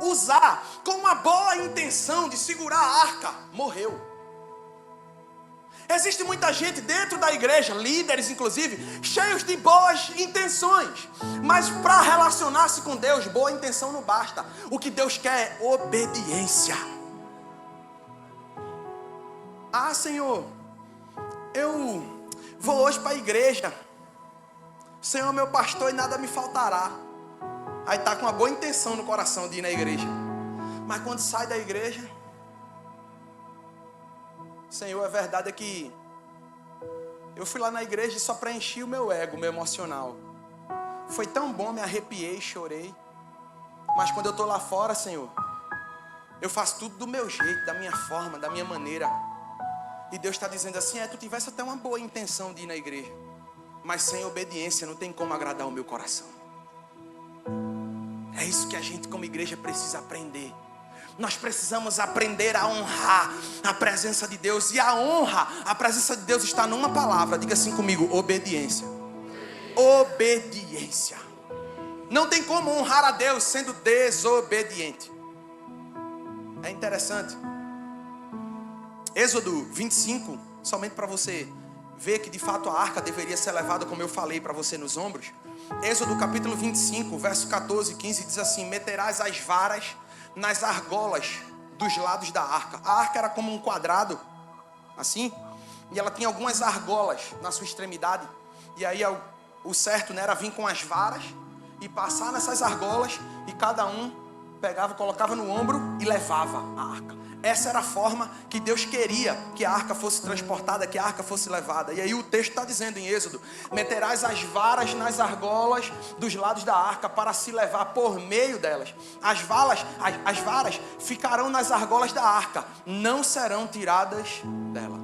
Usar com uma boa intenção de segurar a arca, morreu. Existe muita gente dentro da igreja, líderes inclusive, cheios de boas intenções. Mas para relacionar-se com Deus, boa intenção não basta. O que Deus quer é obediência. Ah, Senhor, eu vou hoje para a igreja. O Senhor é meu pastor e nada me faltará. Aí está com uma boa intenção no coração de ir na igreja. Mas quando sai da igreja, Senhor, a verdade é que eu fui lá na igreja e só preenchi o meu ego, o meu emocional. Foi tão bom, me arrepiei, chorei. Mas quando eu estou lá fora, Senhor, eu faço tudo do meu jeito, da minha forma, da minha maneira. E Deus está dizendo assim, tu tivesse até uma boa intenção de ir na igreja, mas sem obediência não tem como agradar o meu coração. É isso que a gente como igreja precisa aprender. Nós precisamos aprender a honrar a presença de Deus. E a honra, a presença de Deus está numa palavra. Diga assim comigo, obediência. Obediência. Não tem como honrar a Deus sendo desobediente. É interessante. Êxodo 25, somente para você ver que de fato a arca deveria ser levada, como eu falei para você, nos ombros. Êxodo capítulo 25, verso 14 e 15 diz assim: meterás as varas nas argolas dos lados da arca. A arca era como um quadrado, assim, e ela tinha algumas argolas na sua extremidade. E aí o certo, né, era vir com as varas e passar nessas argolas, e cada um pegava, colocava no ombro e levava a arca. Essa era a forma que Deus queria que a arca fosse transportada, que a arca fosse levada. E aí o texto está dizendo em Êxodo: meterás as varas nas argolas dos lados da arca para se levar por meio delas. As varas ficarão nas argolas da arca, não serão tiradas dela.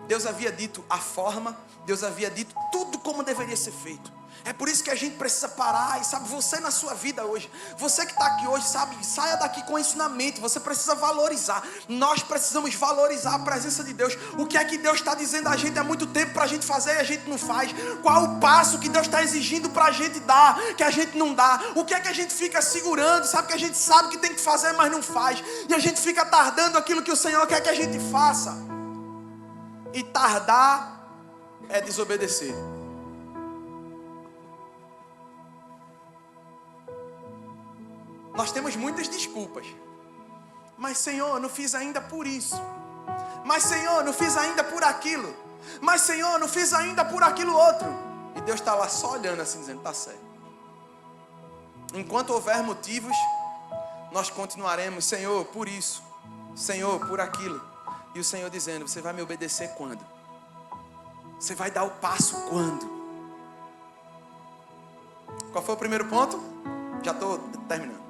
Deus havia dito a forma, Deus havia dito tudo como deveria ser feito. É por isso que a gente precisa parar. E sabe, você na sua vida hoje, você que está aqui hoje, sabe, saia daqui com isso na mente. Você precisa valorizar. Nós precisamos valorizar a presença de Deus. O que é que Deus está dizendo a gente há muito tempo para a gente fazer e a gente não faz? Qual o passo que Deus está exigindo para a gente dar, que a gente não dá? O que é que a gente fica segurando? Sabe que a gente sabe que tem que fazer, mas não faz. E a gente fica tardando aquilo que o Senhor quer que a gente faça. E tardar é desobedecer. Nós temos muitas desculpas. Mas Senhor, não fiz ainda por isso. Mas Senhor, não fiz ainda por aquilo. Mas Senhor, não fiz ainda por aquilo outro. E Deus está lá só olhando assim, dizendo, tá certo. Enquanto houver motivos, nós continuaremos, Senhor, por isso. Senhor, por aquilo. E o Senhor dizendo, você vai me obedecer quando? Você vai dar o passo quando? Qual foi o primeiro ponto? Já estou terminando.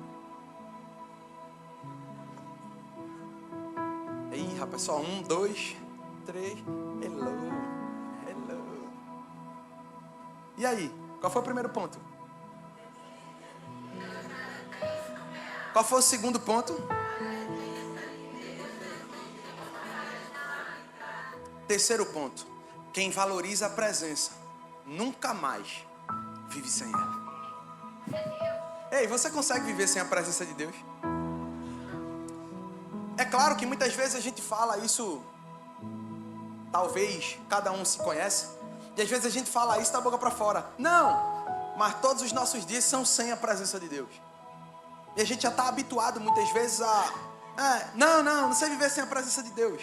Ih, rapaz, só 1, 2, 3. Hello. E aí, qual foi o primeiro ponto? Qual foi o segundo ponto? Terceiro ponto. Quem valoriza a presença nunca mais vive sem ela. Ei, você consegue viver sem a presença de Deus? É claro que muitas vezes a gente fala isso, talvez cada um se conhece, e às vezes a gente fala isso da boca para fora. Não, mas todos os nossos dias são sem a presença de Deus. E a gente já está habituado muitas vezes a... não sei viver sem a presença de Deus.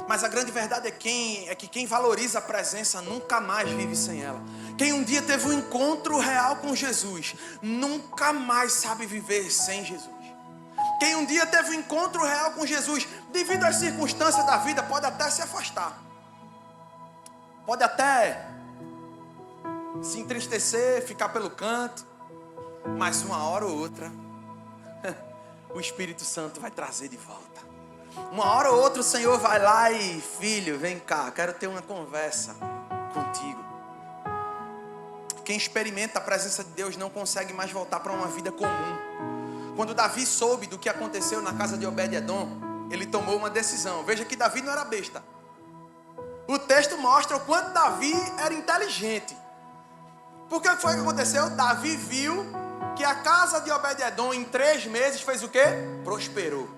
Mas a grande verdade é que quem valoriza a presença nunca mais vive sem ela. Quem um dia teve um encontro real com Jesus, nunca mais sabe viver sem Jesus. Quem um dia teve um encontro real com Jesus, devido às circunstâncias da vida, pode até se afastar. Pode até se entristecer, ficar pelo canto. Mas uma hora ou outra, o Espírito Santo vai trazer de volta. Uma hora ou outra o Senhor vai lá e, filho, vem cá, quero ter uma conversa contigo. Quem experimenta a presença de Deus não consegue mais voltar para uma vida comum. Quando Davi soube do que aconteceu na casa de Obed-edom, ele tomou uma decisão. Veja que Davi não era besta. O texto mostra o quanto Davi era inteligente. Porque o que foi que aconteceu? Davi viu que a casa de Obed-edom em 3 meses fez o quê? Prosperou.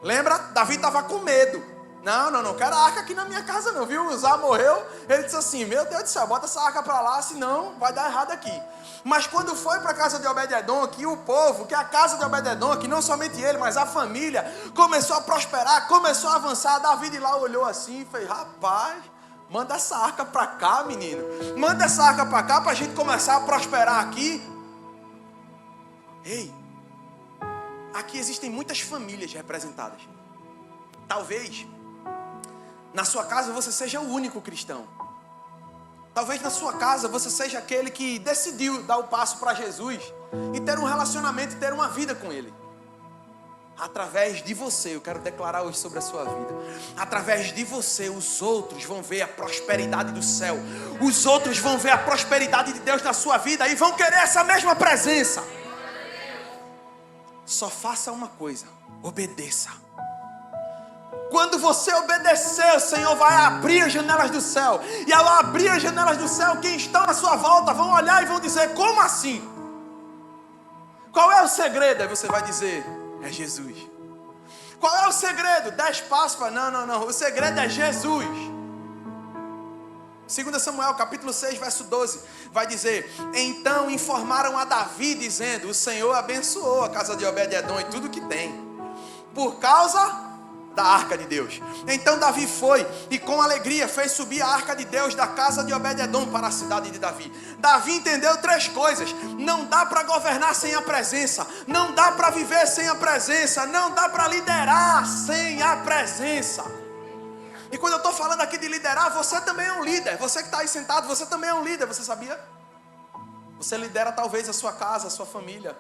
Lembra? Davi estava com medo. Não quero a arca aqui na minha casa não, viu? Uzá morreu, ele disse assim, meu Deus do céu, bota essa arca para lá, senão vai dar errado aqui. Mas quando foi para a casa de Obed-edom, que o povo, que a casa de Obed-edom, que não somente ele, mas a família, começou a prosperar, começou a avançar, Davi de lá olhou assim e fez, rapaz, manda essa arca para cá, menino. Manda essa arca para cá para a gente começar a prosperar aqui. Ei, aqui existem muitas famílias representadas. Talvez na sua casa você seja o único cristão. Talvez na sua casa você seja aquele que decidiu dar o passo para Jesus e ter um relacionamento e ter uma vida com Ele. Através de você, eu quero declarar hoje sobre a sua vida. Através de você, os outros vão ver a prosperidade do céu. Os outros vão ver a prosperidade de Deus na sua vida e vão querer essa mesma presença. Só faça uma coisa, obedeça. Quando você obedecer, o Senhor vai abrir as janelas do céu. E ao abrir as janelas do céu, quem está à sua volta vão olhar e vão dizer, como assim? Qual é o segredo? Aí você vai dizer, é Jesus. Qual é o segredo? 10 passos para... Não. O segredo é Jesus. 2 Samuel, capítulo 6, verso 12, vai dizer, então informaram a Davi, dizendo, o Senhor abençoou a casa de Obed-edom e tudo que tem, por causa da arca de Deus. Então Davi foi e com alegria fez subir a arca de Deus da casa de Obed-edom para a cidade de Davi. Davi entendeu 3 coisas. Não dá para governar sem a presença. Não dá para viver sem a presença. Não dá para liderar sem a presença. E quando eu estou falando aqui de liderar, você também é um líder. Você que está aí sentado, você também é um líder. Você sabia? Você lidera talvez a sua casa, a sua família.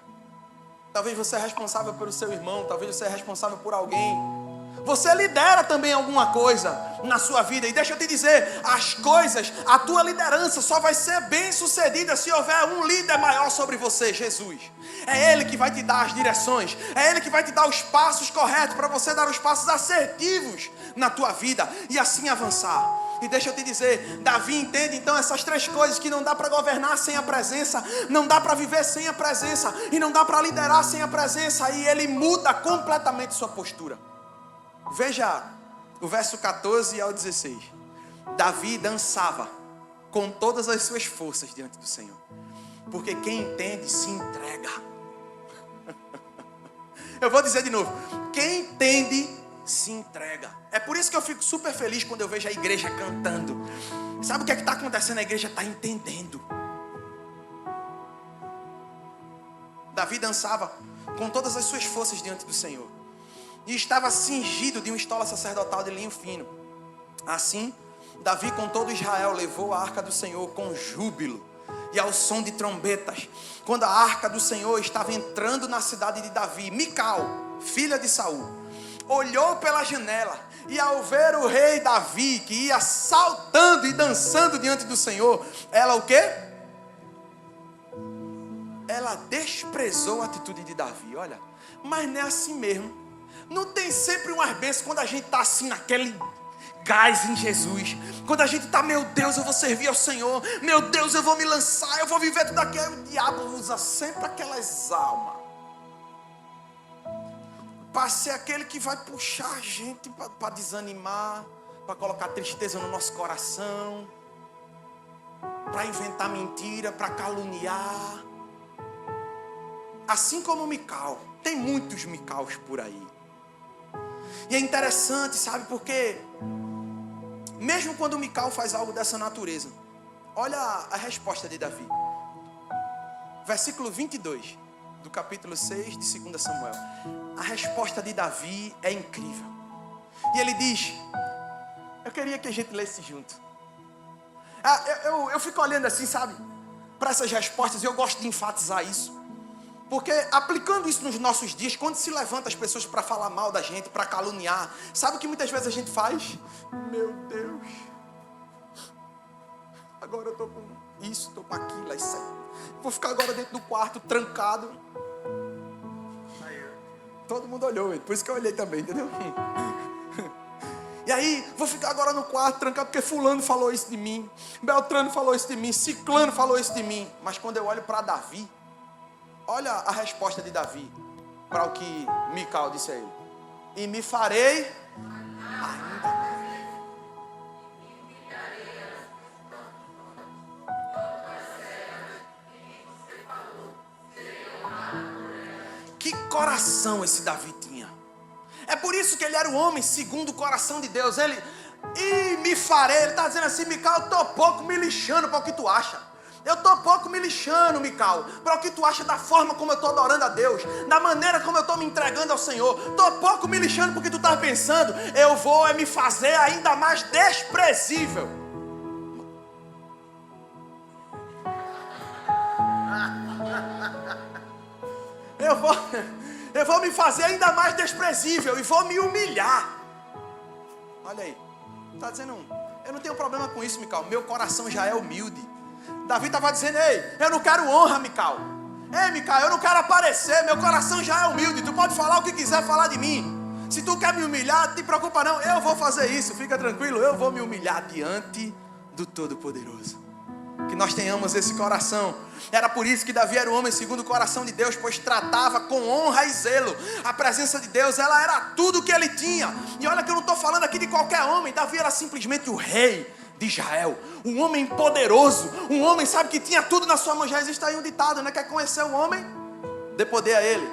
Talvez você é responsável pelo seu irmão. Talvez você é responsável por alguém. Você lidera também alguma coisa na sua vida. E deixa eu te dizer, as coisas, a tua liderança só vai ser bem sucedida se houver um líder maior sobre você, Jesus. É Ele que vai te dar as direções. É Ele que vai te dar os passos corretos para você dar os passos assertivos na tua vida e assim avançar. E deixa eu te dizer, Davi entende então essas 3 coisas, que não dá para governar sem a presença, não dá para viver sem a presença e não dá para liderar sem a presença. E ele muda completamente sua postura. Veja o verso 14 ao 16. Davi dançava com todas as suas forças diante do Senhor, porque quem entende se entrega. Eu vou dizer de novo, quem entende se entrega. É por isso que eu fico super feliz quando eu vejo a igreja cantando. Sabe o que é que está acontecendo? A igreja está entendendo. Davi dançava com todas as suas forças diante do Senhor e estava cingido de uma estola sacerdotal de linho fino. Assim, Davi com todo Israel levou a arca do Senhor com júbilo e ao som de trombetas. Quando a arca do Senhor estava entrando na cidade de Davi, Mical, filha de Saul, olhou pela janela e ao ver o rei Davi, que ia saltando e dançando diante do Senhor, ela o quê? Ela desprezou a atitude de Davi. Olha, mas não é assim mesmo. Não tem sempre umas bênçãos quando a gente está assim naquele gás em Jesus. Quando a gente está, meu Deus, eu vou servir ao Senhor. Meu Deus, eu vou me lançar, eu vou viver tudo aquilo. O diabo usa sempre aquelas almas para ser aquele que vai puxar a gente para desanimar, para colocar tristeza no nosso coração, para inventar mentira, para caluniar. Assim como Mical. Tem muitos Micaus por aí. E é interessante, sabe, porque mesmo quando Mical faz algo dessa natureza, olha a resposta de Davi. Versículo 22 do capítulo 6 de 2 Samuel. A resposta de Davi é incrível. E ele diz, eu queria que a gente lesse junto. Eu fico olhando assim, sabe, para essas respostas, e eu gosto de enfatizar isso. Porque aplicando isso nos nossos dias, quando se levanta as pessoas para falar mal da gente, para caluniar, sabe o que muitas vezes a gente faz? Meu Deus, agora eu estou com isso, estou com aquilo, isso aí. Vou ficar agora dentro do quarto, trancado. Todo mundo olhou, por isso que eu olhei também, entendeu? E aí, vou ficar agora no quarto, trancado, porque fulano falou isso de mim, Beltrano falou isso de mim, Ciclano falou isso de mim. Mas quando eu olho para Davi, olha a resposta de Davi para o que Mical disse a ele. E me farei ainda mais. Que coração esse Davi tinha. É por isso que ele era o homem segundo o coração de Deus. Ele está dizendo assim: Mical, eu estou pouco me lixando para o que tu acha. Eu estou pouco me lixando, Mical, para o que tu acha da forma como eu estou adorando a Deus, da maneira como eu estou me entregando ao Senhor. Estou pouco me lixando porque tu estás pensando, eu vou me fazer ainda mais desprezível. Eu vou me fazer ainda mais desprezível e vou me humilhar. Olha aí, está dizendo, eu não tenho problema com isso, Mical, meu coração já é humilde. Davi estava dizendo, ei, eu não quero honra, Mical. Ei, Mical, eu não quero aparecer, meu coração já é humilde. Tu pode falar o que quiser falar de mim. Se tu quer me humilhar, não te preocupa não, eu vou fazer isso, fica tranquilo, eu vou me humilhar diante do Todo-Poderoso. Que nós tenhamos esse coração. Era por isso que Davi era o homem segundo o coração de Deus, pois tratava com honra e zelo. A presença de Deus, ela era tudo o que ele tinha. E olha que eu não estou falando aqui de qualquer homem. Davi era simplesmente o rei de Israel, um homem poderoso, um homem, sabe, que tinha tudo na sua mão. Já existe aí um ditado, né? Quer conhecer um homem? Dê poder a ele.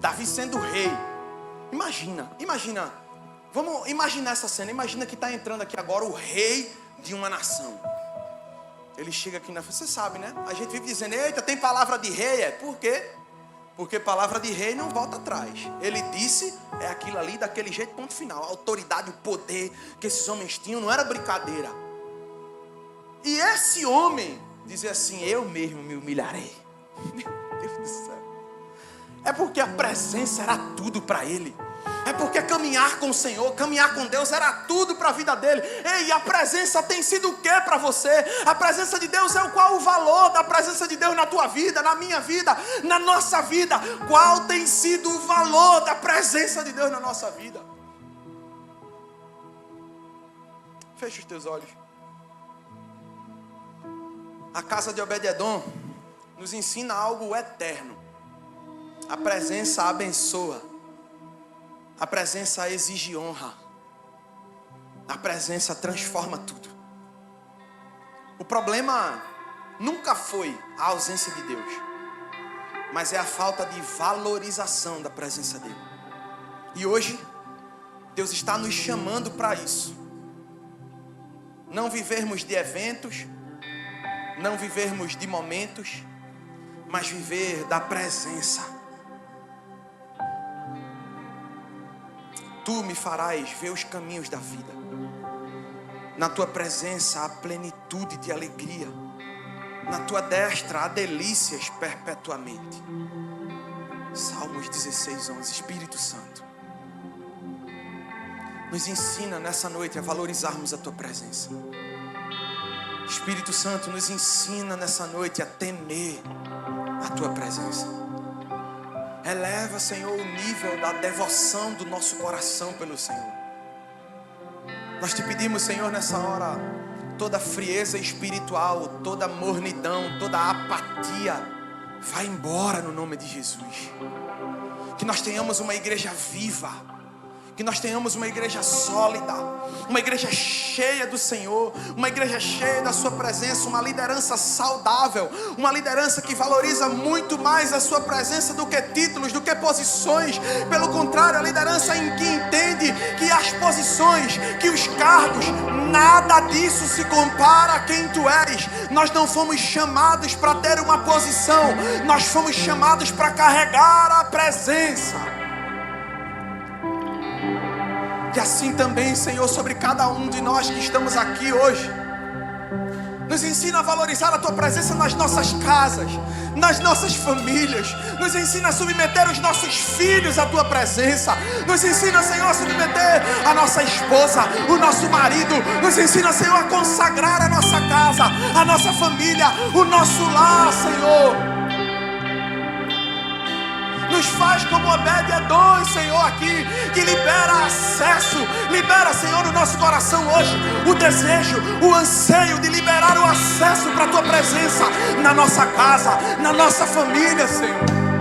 Davi sendo rei. Imagina. Vamos imaginar essa cena. Imagina que está entrando aqui agora o rei de uma nação. Ele chega aqui na frente, você sabe, né? A gente vive dizendo, eita, tem palavra de rei, por quê? Porque palavra de rei não volta atrás. Ele disse, é aquilo ali, daquele jeito, ponto final. A autoridade, o poder que esses homens tinham não era brincadeira. E esse homem dizia assim, eu mesmo me humilharei. Meu Deus do céu. É porque a presença era tudo para ele. É porque caminhar com o Senhor, caminhar com Deus era tudo para a vida dele. Ei, a presença tem sido o que para você? A presença de Deus é qual o valor da presença de Deus na tua vida, na minha vida, na nossa vida? Qual tem sido o valor da presença de Deus na nossa vida? Fecha os teus olhos. A casa de Obed-Edom nos ensina algo eterno. A presença abençoa. A presença exige honra. A presença transforma tudo. O problema nunca foi a ausência de Deus, mas é a falta de valorização da presença dele. E hoje, Deus está nos chamando para isso. Não vivermos de eventos, não vivermos de momentos, mas viver da presença. Tu me farás ver os caminhos da vida. Na tua presença há plenitude de alegria. Na tua destra há delícias perpetuamente. Salmos 16:11. Espírito Santo, nos ensina nessa noite a valorizarmos a tua presença. Espírito Santo, nos ensina nessa noite a temer a tua presença. Eleva, Senhor, o nível da devoção do nosso coração pelo Senhor. Nós te pedimos, Senhor, nessa hora, toda frieza espiritual, toda mornidão, toda apatia, vai embora no nome de Jesus. Que nós tenhamos uma igreja viva, que nós tenhamos uma igreja sólida, uma igreja cheia do Senhor, uma igreja cheia da sua presença, uma liderança saudável, uma liderança que valoriza muito mais a sua presença do que títulos, do que posições. Pelo contrário, a liderança em que entende que as posições, que os cargos, nada disso se compara a quem tu és. Nós não fomos chamados para ter uma posição, nós fomos chamados para carregar a presença. E assim também, Senhor, sobre cada um de nós que estamos aqui hoje, Nos ensina a valorizar a Tua presença nas nossas casas, nas nossas famílias. Nos ensina a submeter os nossos filhos à Tua presença. Nos ensina, Senhor, a submeter a nossa esposa, o nosso marido. Nos ensina, Senhor, a consagrar a nossa casa, a nossa família, o nosso lar, Senhor. Nos faz como Obed-Edom, Senhor, aqui, que libera acesso. Libera, Senhor, no nosso coração hoje o desejo, o anseio de liberar o acesso para a Tua presença na nossa casa, na nossa família, Senhor.